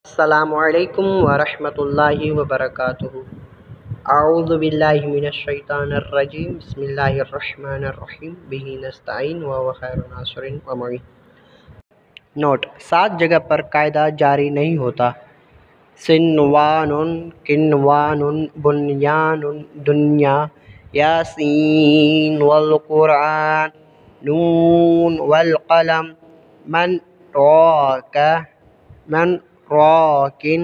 السلام علیکم ورحمۃ اللہ وبرکاتہ۔ اعوذ باللہ من الشیطان الرجیم، بسم اللہ الرحمن الرحیم، بہ نستعین وهو خیر الناصر ومعین۔ نوٹ: 7 جگہ پر قاعدہ جاری نہیں ہوتا: صنوان، قنوان، بنیان، دنیا، یاسین والقرآن، نون والقلم، من راک، من راکن۔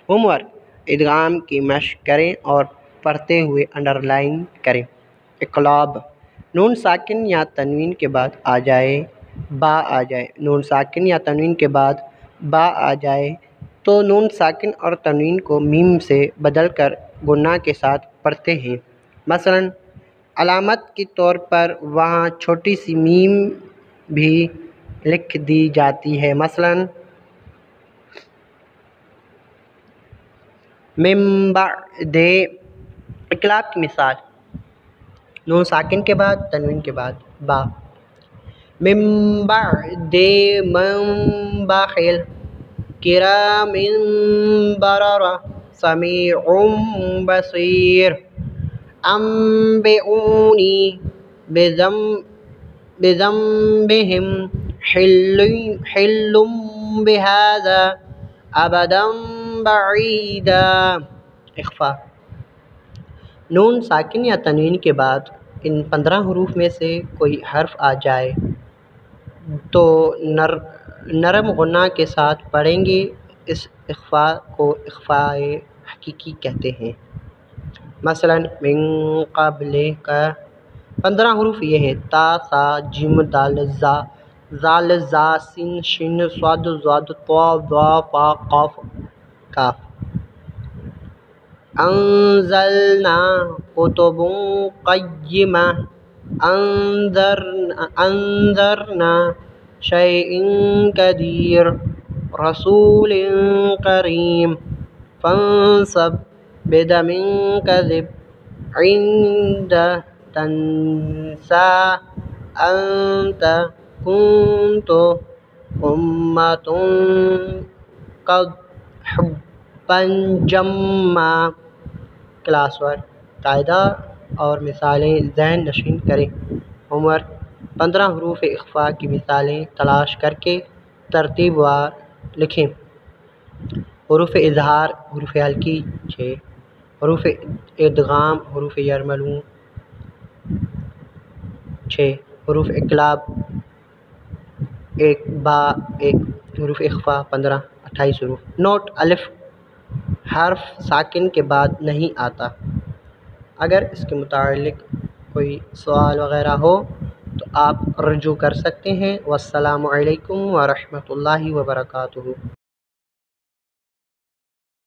ہوم ورک: ادغام کی مشق کریں اور پڑھتے ہوئے انڈر لائن کریں۔ اقلاب: نون ساکن یا تنوین کے بعد آ جائے نون ساکن یا تنوین کے بعد با آ جائے تو نون ساکن اور تنوین کو میم سے بدل کر غنہ کے ساتھ پڑھتے ہیں۔ مثلاً علامت کے طور پر وہاں چھوٹی سی میم بھی لکھ دی جاتی ہے، مثلاً من بعد۔ اقلاب کی مثال: نون ساکن کے بعد تنوین کے بعد با، من بعد من بخل، کرام بررہ، سمیع بصیر۔ انبئونی بذنبہم، حل بہذا، ابدا بعیدا۔ اخفاء: نون ساکن یا تنوین کے بعد ان 15 حروف میں سے کوئی حرف آ جائے تو نرم غنہ کے ساتھ پڑھیں گے۔ اس اخفاء کو اخفاء حقیقی کہتے ہیں۔ مثلاً من قبلک، 15 حروف یہ ہیں: تا، ثا، جیم، دال، ذا، ذال، ذا، سین، شین، صاد، ضاد، طا، ظا، فا، قاف، کاف۔ انزلنا کتب قیمہ، انذرنا شیء قدیر، رسول کریم۔ فانصب بدم کذب، عند تنسیٰ، انت، کنت، امۃ، قد، حبا جما۔ کلاس ورک: قاعدہ اور مثالیں ذہن نشین کریں۔ ہوم ورک: 15 حروف اخفاء کی مثالیں تلاش کر کے ترتیب وار لکھیں۔ حروف اظہار: حروف ہلکی 6، حروف ادغام حروف یرملون 6، حروف اقلاب 1 با 1، حروف اخفاء 15 28 حروف۔ نوٹ: الف حرف ساکن کے بعد نہیں آتا۔ اگر اس کے متعلق کوئی سوال وغیرہ ہو تو آپ رجوع کر سکتے ہیں۔ والسلام علیکم ورحمۃ اللہ وبرکاتہ۔